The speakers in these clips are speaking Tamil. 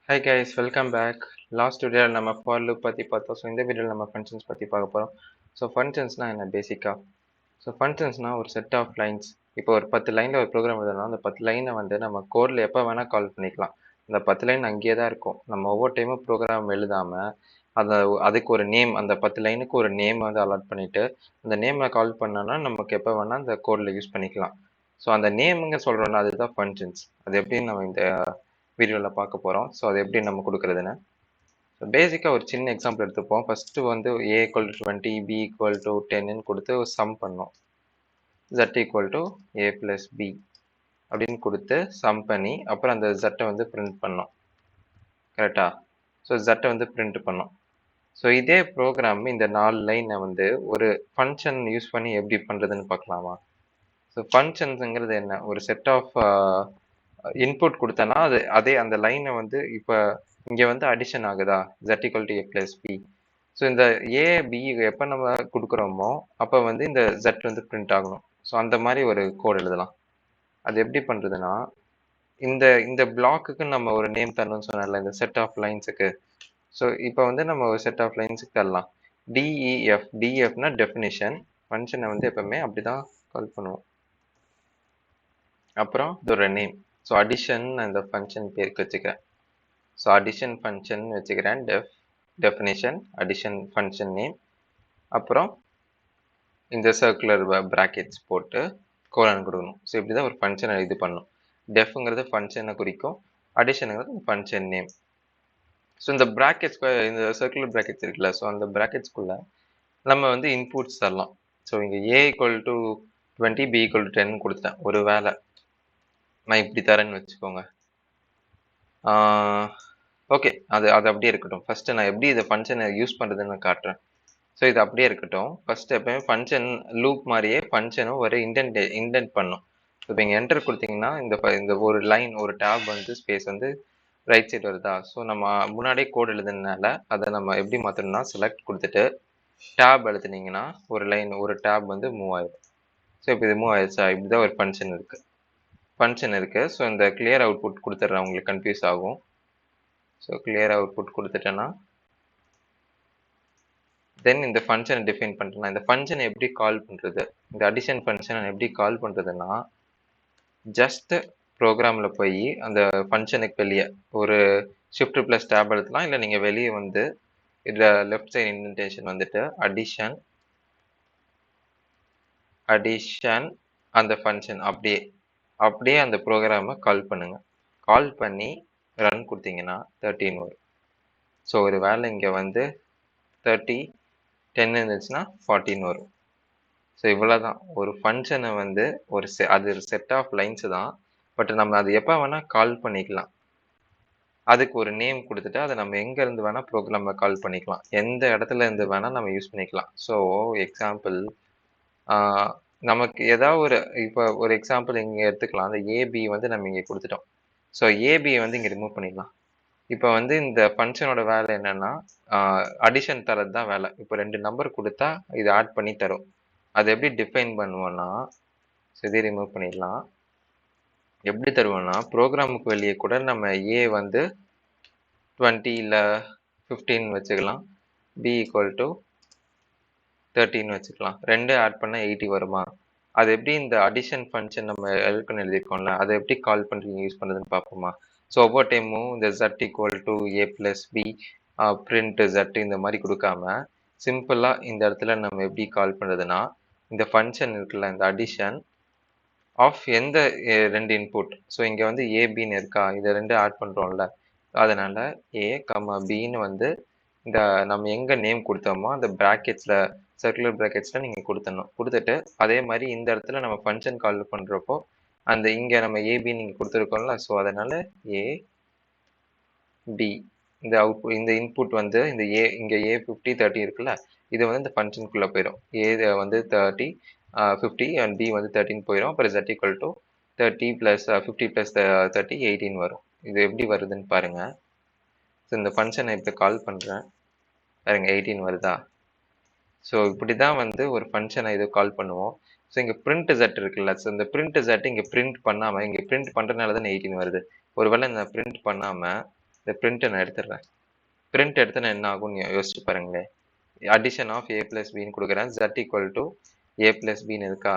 Hi guys, welcome back. Last வீடியோவில் நம்ம ஃபார் லூப் பற்றி பார்த்தோம். ஸோ இந்த வீடியோவில் நம்ம ஃபங்க்ஷன்ஸ் பற்றி பார்க்க போகிறோம். ஸோ ஃபங்க்ஷன்ஸ்னால் என்ன பேசிக்காக? ஸோ ஃபங்க்ஷன்ஸ்னால் ஒரு செட் ஆஃப் லைன்ஸ். இப்போ ஒரு 10 லைனில் ஒரு ப்ரோக்ராம் எழுதணும். அந்த 10 லைனை வந்து நம்ம கோடில் எப்போ வேணால் கால் பண்ணிக்கலாம். அந்த 10 லைன் அங்கேயே தான் இருக்கும். நம்ம ஒவ்வொரு டைமும் ப்ரோக்ராம் எழுதாமல் அதுக்கு ஒரு நேம், அந்த 10 லைனுக்கு ஒரு நேம் வந்து அலாட் பண்ணிவிட்டு அந்த நேமில் கால் பண்ணோன்னா நமக்கு எப்போ வேணால் அந்த கோடில் யூஸ் பண்ணிக்கலாம். ஸோ அந்த நேமுங்க சொல்கிறோன்னா அதுதான் ஃபங்க்ஷன்ஸ். அது எப்படின்னு நம்ம இந்த வீடியோவில் பார்க்க போகிறோம். ஸோ அது எப்படி நம்ம கொடுக்குறதுன்னு. ஸோ பேசிக்காக ஒரு சின்ன எக்ஸாம்பிள் எடுத்துப்போம். ஃபஸ்ட்டு வந்து a = 20, b = 10ன்னு கொடுத்து ஒரு சம் பண்ணோம். z = a + b அப்படின்னு கொடுத்து சம் பண்ணி அப்புறம் அந்த z வந்து பிரிண்ட் பண்ணோம். கரெக்டா? ஸோ z வந்து பிரிண்ட் பண்ணோம். ஸோ இதே ப்ரோக்ராம் இந்த 4 லைனை வந்து ஒரு ஃபங்க்ஷன் யூஸ் பண்ணி எப்படி பண்ணுறதுன்னு பார்க்கலாமா? ஸோ ஃபங்க்ஷன்ஸுங்கிறது என்ன? ஒரு செட் ஆஃப் இன்புட் கொடுத்தனா அதே அந்த லைனை வந்து இப்போ இங்கே வந்து அடிஷன் ஆகுதா, z = a + b. ஸோ இந்த a b எப்போ நம்ம கொடுக்குறோமோ அப்போ வந்து இந்த z வந்து பிரிண்ட் ஆகணும். ஸோ அந்த மாதிரி ஒரு கோட் எழுதலாம். அது எப்படி பண்ணுறதுன்னா, இந்த இந்த பிளாக்குக்கு நம்ம ஒரு நேம் தரணும்னு சொன்னால இந்த செட் ஆஃப் லைன்ஸுக்கு. ஸோ இப்போ வந்து நம்ம ஒரு செட் ஆஃப் லைன்ஸுக்கு தரலாம். def definition. ஃபங்க்ஷனை வந்து எப்பவுமே அப்படி தான் கால் பண்ணுவோம். அப்புறம் இதோட நேம். ஸோ அடிஷன் அந்த ஃபங்க்ஷன் பேருக்கு வச்சுக்கிறேன். ஸோ அடிஷன் ஃபங்க்ஷன் வச்சுக்கிறேன். Definition addition function name. அப்புறம் இந்த சர்க்குலர் ப்ராக்கெட்ஸ் போட்டு கோலன் கொடுக்கணும். ஸோ இப்படி தான் ஒரு ஃபங்க்ஷனை இது பண்ணணும். டெஃப்ங்கிறது ஃபங்க்ஷனை குறிக்கும், அடிஷனுங்கிறது ஃபங்க்ஷன் நேம். ஸோ இந்த ப்ராக்கெட்ஸ், இந்த சர்க்குலர் ப்ராக்கெட்ஸ் இருக்குல்ல, ஸோ அந்த ப்ராக்கெட்ஸ்குள்ளே நம்ம வந்து இன்புட்ஸ் தரலாம். ஸோ இங்கே a = 20, b = 10 கொடுத்தேன். ஒரு வேளை நான் இப்படி தரேன்னு வச்சுக்கோங்க. ஓகே, அது அப்படியே இருக்கட்டும். ஃபஸ்ட்டு நான் எப்படி இதை ஃபங்க்ஷனை யூஸ் பண்ணுறதுன்னு காட்டுறேன். ஸோ இது அப்படியே இருக்கட்டும். ஃபஸ்ட்டு எப்போயுமே ஃபங்க்ஷன் லூப் மாதிரியே ஃபங்க்ஷனும் ஒரு இண்டென்ட் பண்ணும். இப்போ இங்கே என்டர் கொடுத்தீங்கன்னா இந்த ஒரு லைன், ஒரு டேப் வந்து ஸ்பேஸ் வந்து ரைட் சைடு வருதா. ஸோ நம்ம முன்னாடியே கோட் எழுதுனால அதை நம்ம எப்படி மாற்றணும்னா, செலக்ட் கொடுத்துட்டு டேப் எழுதுனீங்கன்னா ஒரு லைன், ஒரு டேப் வந்து மூவ் ஆயிடும். ஸோ இப்போ இது மூவ் ஆயிடுச்சா? இப்படி தான் ஒரு ஃபங்க்ஷன் இருக்குது. ஸோ இந்த கிளியர் அவுட்புட் கொடுத்துட்றேன், உங்களுக்கு கன்ஃபியூஸ் ஆகும். ஸோ கிளியர் அவுட்புட் கொடுத்துட்டேன்னா தென் இந்த ஃபங்க்ஷனை டிஃபைன் பண்ணுறேன்னா, இந்த ஃபங்க்ஷனை எப்படி கால் பண்ணுறது, இந்த அடிஷன் ஃபங்க்ஷனை எப்படி கால் பண்ணுறதுன்னா, ஜஸ்ட் ப்ரோக்ராமில் போய் அந்த ஃபங்க்ஷனுக்கு வெளியே ஒரு ஷிஃப்ட் + டேப் எழுதலாம். இல்லை நீங்கள் வெளியே வந்து இதில் லெஃப்ட் சைடு இன்டென்டேஷன் வந்துட்டு அடிஷன் அந்த ஃபங்க்ஷன் அப்படியே அந்த ப்ரோக்ராமை கால் பண்ணுங்க. கால் பண்ணி ரன் கொடுத்தீங்கன்னா 13 வரும். ஸோ ஒரு வேலை இங்கே வந்து 30, 10 இருந்துச்சுன்னா 14 வரும். ஸோ இவ்வளோ தான். ஒரு ஃபங்க்ஷனை வந்து அது ஒரு செட் ஆஃப் லைன்ஸு தான். பட் நம்ம அது எப்போ வேணால் கால் பண்ணிக்கலாம். அதுக்கு ஒரு நேம் கொடுத்துட்டு அதை நம்ம எங்கேருந்து வேணால் ப்ரோக்ராமில் கால் பண்ணிக்கலாம். எந்த இடத்துல இருந்து வேணால் நம்ம யூஸ் பண்ணிக்கலாம். ஸோ எக்ஸாம்பிள், நமக்கு ஏதாவது இப்போ ஒரு எக்ஸாம்பிள் இங்கே எடுத்துக்கலாம். அந்த ஏபி வந்து நம்ம இங்கே கொடுத்துட்டோம். ஸோ ஏபியை வந்து இங்கே ரிமூவ் பண்ணிடலாம். இப்போ வந்து இந்த ஃபங்க்ஷனோட வேலை என்னென்னா, அடிஷன் தரது தான் வேலை. இப்போ 2 நம்பர் கொடுத்தா இது ஆட் பண்ணி தரும். அதை எப்படி டிஃபைன் பண்ணுவோன்னா, இதை ரிமூவ் பண்ணிடலாம். எப்படி தருவோம்னா, ப்ரோக்ராமுக்கு வெளியே கூட நம்ம ஏ வந்து 20 இல்லை 15 வச்சுக்கலாம், b = 13 வச்சுக்கலாம். 2 ஆட் பண்ணால் 80 வருமா? அது எப்படி இந்த அடிஷன் ஃபங்க்ஷன் நம்ம எழுதியிருக்கோம்ல, அதை எப்படி கால் பண்ணுறீங்க யூஸ் பண்ணுறதுன்னு பார்ப்போமா? ஸோ ஒவ்வொரு டைமும் இந்த z = a + b print z இந்த மாதிரி கொடுக்காம சிம்பிளாக இந்த இடத்துல நம்ம எப்படி கால் பண்ணுறதுன்னா, இந்த ஃபங்க்ஷன் இருக்குல்ல, இந்த அடிஷன் ஆஃப் எந்த 2 இன்புட். ஸோ இங்கே வந்து ஏபின்னு இருக்கா, இதை 2 ஆட் பண்ணுறோம்ல, அதனால் a, bன்னு வந்து இந்த நம்ம எங்கே நேம் கொடுத்தோமோ அந்த ப்ராக்கெட்ஸில், சர்க்குலர் ப்ராக்கெட்ஸில் நீங்கள் கொடுத்துட்டு அதே மாதிரி இந்த இடத்துல நம்ம ஃபங்க்ஷன் கால் பண்ணுறப்போ அந்த இங்கே நம்ம ஏபின்னு நீங்கள் கொடுத்துருக்கோம்ல, ஸோ அதனால் a b இந்த அவுட்புட், இந்த இன்புட் வந்து இந்த இங்கே a 50 30 இருக்குல்ல, இது வந்து இந்த ஃபங்க்ஷனுக்குள்ளே போயிடும். a வந்து 30, 50 அண்ட் b வந்து 13 போயிடும். அப்புறம் z = 30 + 50 + 30 18 வரும். இது எப்படி வருதுன்னு பாருங்கள். ஸோ இந்த ஃபங்க்ஷனை இப்போ கால் பண்ணுறேன் பாருங்க, 18 வருதா? ஸோ இப்படி தான் வந்து ஒரு ஃபங்க்ஷனை இது கால் பண்ணுவோம். ஸோ இங்கே பிரிண்ட் z இருக்குல்ல, ஸோ இந்த பிரிண்ட் z இங்கே பிரிண்ட் பண்ணாமல், இங்கே பிரிண்ட் பண்ணுறதுனால தான் 18 வருது. ஒருவேளை இந்த பிரிண்ட் பண்ணாமல் இந்த பிரிண்ட்டை நான் எடுத்துடுறேன். பிரிண்ட் எடுத்தனா என்ன ஆகும்னு யோசிச்சு பாருங்களேன். அடிஷன் ஆஃப் ஏ பிளஸ் பின்னு கொடுக்குறேன். z equal to A plus பின்னு இருக்கா?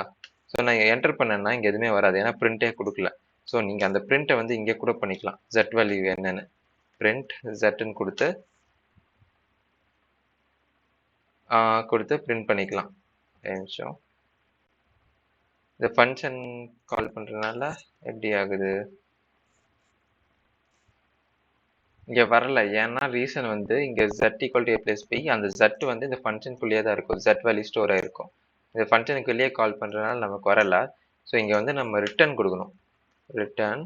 ஸோ நான் என்டர் பண்ணேன்னா இங்கே எதுவுமே வராது, ஏன்னா பிரிண்டே கொடுக்கல. ஸோ நீங்கள் அந்த பிரிண்ட்டை வந்து இங்கே கூட பண்ணிக்கலாம். z வேல்யூ என்னன்னு பிரிண்ட் zன்னு கொடுத்து பிரிண்ட் பண்ணிக்கலாம். நிமிஷம். இந்த ஃபங்க்ஷன் கால் பண்ணுறதுனால எப்படி ஆகுது? இங்கே வரல. ஏன்னா ரீசன் வந்து இங்கே z equal to A plus B, அந்த z வந்து இந்த ஃபங்க்ஷனுக்குள்ளேயே தான் இருக்கும். z வேல்யூ ஸ்டோர் ஆகிருக்கும். இந்த ஃபங்க்ஷனுக்கு வெளியே கால் பண்ணுறதுனால நமக்கு வரல. ஸோ இங்கே வந்து நம்ம ரிட்டர்ன் கொடுக்கணும். ரிட்டர்ன்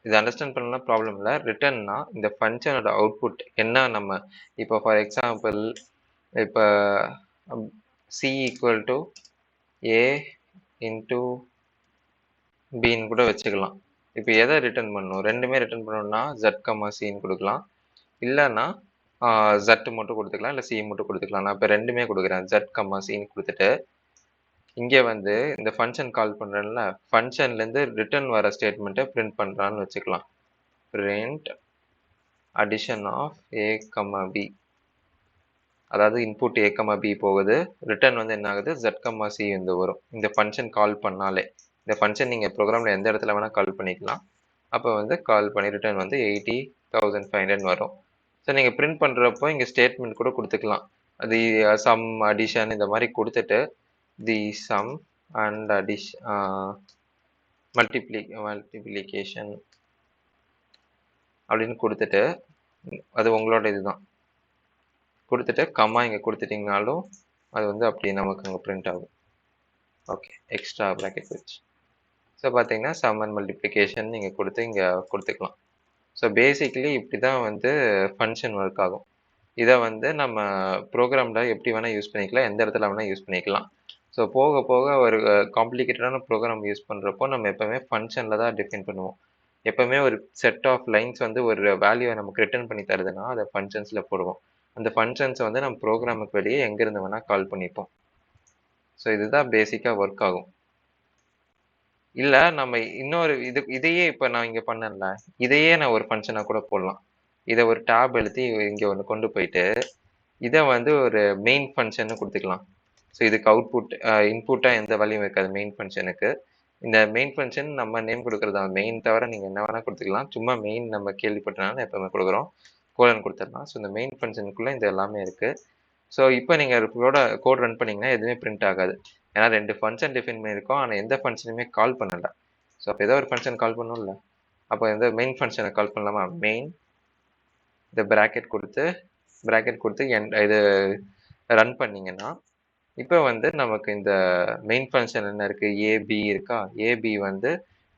இது அண்டர்ஸ்டாண்ட் பண்ணலாம், ப்ராப்ளம் இல்லை. ரிட்டர்ன்னா இந்த ஃபங்க்ஷனோட அவுட்புட் என்ன, நம்ம இப்போ ஃபார் எக்ஸாம்பிள் இப்போ C equal to A into பின்னு கூட வச்சுக்கலாம். இப்போ எதை ரிட்டர்ன் பண்ணணும்? ரெண்டுமே ரிட்டர்ன் பண்ணணும்னா ஜட் கம்மா சின்னு கொடுக்கலாம், இல்லைன்னா ஜட் மட்டும் கொடுத்துக்கலாம், இல்லை சி மட்டும் கொடுத்துக்கலாம். நான் இப்போ ரெண்டுமே கொடுக்குறேன். ஜட் கம்மா சின்னு கொடுத்துட்டு இங்கே வந்து இந்த ஃபங்க்ஷன் கால் பண்ணுறேன்ல, ஃபங்க்ஷன்லேருந்து ரிட்டர்ன் வர ஸ்டேட்மெண்ட்டை பிரிண்ட் பண்ணுறான்னு வச்சுக்கலாம். Print addition of A comma B, அதாவது இன்புட் ஏ கம்மா பி போகுது, ரிட்டர்ன் வந்து என்ன ஆகுது, ஜட் கம்மா சி வந்து வரும். இந்த ஃபங்க்ஷன் கால் பண்ணாலே, இந்த ஃபங்க்ஷன் நீங்கள் ப்ரோக்ராமில் எந்த இடத்துல வேணால் கால் பண்ணிக்கலாம். அப்போ வந்து கால் பண்ணி ரிட்டர்ன் வந்து 80,500 வரும். ஸோ நீங்கள் பிரிண்ட் பண்ணுறப்போ இங்கே ஸ்டேட்மெண்ட் கூட கொடுத்துக்கலாம். அது சம் அடிஷன் இந்த மாதிரி கொடுத்துட்டு தி சம் அண்ட் மல்டிப்ளிகேஷன் அப்படின்னு கொடுத்துட்டு, அது உங்களோட இதுதான், கொடுத்துட்டு கம்மா இங்கே கொடுத்துட்டிங்கனாலும் அது வந்து அப்படியே நமக்கு அங்கே பிரிண்ட் ஆகும். ஓகே, எக்ஸ்ட்ரா ப்ராக்கெட் வச்சு. ஸோ பார்த்தீங்கன்னா சம் அண்ட் மல்டிப்ளிகேஷன் நீங்கள் கொடுத்து இங்கே கொடுத்துக்கலாம். ஸோ பேசிக்லி இப்படி தான் வந்து ஃபங்க்ஷன் ஒர்க் ஆகும். இதை வந்து நம்ம ப்ரோக்ராமில் எப்படி வேணால் யூஸ் பண்ணிக்கலாம், எந்த இடத்துல வேணால் யூஸ் பண்ணிக்கலாம். ஸோ போக போக ஒரு காம்ப்ளிகேட்டடான ப்ரோக்ராம் யூஸ் பண்ணுறப்போ நம்ம எப்போவுமே ஃபங்க்ஷனில் தான் டிஃபைன் பண்ணுவோம். எப்போவுமே ஒரு செட் ஆஃப் லைன்ஸ் வந்து ஒரு வேல்யூவை நமக்கு ரிட்டர்ன் பண்ணி தருதுன்னா அதை ஃபங்க்ஷன்ஸில் போடுவோம். அந்த ஃபங்க்ஷன்ஸை வந்து நம்ம ப்ரோக்ராமுக்கு வெளியே எங்கேருந்து வேணால் கால் பண்ணிப்போம். ஸோ இதுதான் பேசிக்காக ஒர்க் ஆகும். இல்லை நம்ம இன்னொரு இதையே இப்போ நான் இங்கே பண்ணல, இதையே நான் ஒரு ஃபங்க்ஷனாக கூட போடலாம். இதை ஒரு டேப் எழுதி இங்கே ஒன்று கொண்டு போயிட்டு இதை வந்து ஒரு மெயின் ஃபங்க்ஷன்னு கொடுத்துக்கலாம். ஸோ இதுக்கு அவுட்புட் இன்புட்டாக எந்த வேல்யூவும் இருக்காது மெயின் ஃபங்க்ஷனுக்கு. இந்த மெயின் ஃபங்க்ஷன் நம்ம நேம் கொடுக்குறது தான் மெயின், தவிர நீங்கள் என்ன வேணால் கொடுத்துக்கலாம். சும்மா மெயின் நம்ம கேள்விப்பட்டனால எப்போவுமே கொடுக்குறோம், கோலன் கொடுத்துடலாம். ஸோ இந்த மெயின் ஃபங்க்ஷனுக்குள்ளே இந்த எல்லாமே இருக்குது. ஸோ இப்போ நீங்கள் கோட் ரன் பண்ணிங்கன்னா எதுவுமே பிரிண்ட் ஆகாது, ஏன்னா ரெண்டு ஃபங்க்ஷன் டிஃபைன் பண்ணியிருக்கோம், ஆனால் எந்த ஃபங்க்ஷனுமே கால் பண்ணலை. ஸோ அப்போ ஏதோ ஒரு ஃபங்க்ஷன் கால் பண்ணணும்ல, அப்போ எந்த மெயின் ஃபங்க்ஷனை கால் பண்ணலாமா, மெயின் இந்த ப்ராக்கெட் கொடுத்து இது ரன் பண்ணிங்கன்னா இப்போ வந்து நமக்கு இந்த மெயின் ஃபங்க்ஷன் என்ன இருக்குது, ஏபி இருக்கா, ஏபி வந்து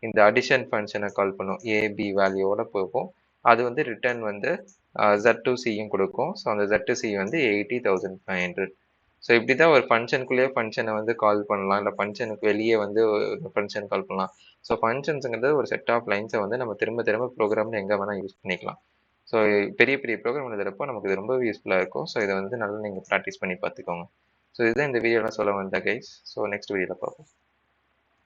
இந்த அடிஷன் ஃபங்க்ஷனை கால் பண்ணும், ஏபி வேல்யூவோட போகும். அது வந்து ரிட்டர்ன் வந்து z2cயும் கொடுக்கும். ஸோ அந்த z2c வந்து 80,500. ஸோ இப்படி தான் ஒரு ஃபங்க்ஷனுக்குள்ளேயே ஃபங்க்ஷனை வந்து கால் பண்ணலாம், இல்லை ஃபங்க்ஷனுக்கு வெளியே வந்து ஃபங்க்ஷன் கால் பண்ணலாம். ஸோ ஃபங்க்ஷன்ஸுங்கிறது ஒரு செட் ஆஃப் லைன்ஸை வந்து நம்ம திரும்ப திரும்ப ப்ரோக்ராமில் எங்கே வேணால் யூஸ் பண்ணிக்கலாம். ஸோ பெரிய பெரிய ப்ரோக்ராம் எழுதுறப்போ நமக்கு இது ரொம்பவே யூஸ்ஃபுல்லாக இருக்கும். ஸோ இதை வந்து நல்லா நீங்கள் ப்ராக்டிஸ் பண்ணி பார்த்துக்கோங்க. ஸோ இதுதான் இந்த வீடியோலாம் சொல்ல வந்தேன் கைஸ். ஸோ நெக்ஸ்ட் வீடியோவில் பார்ப்போம்.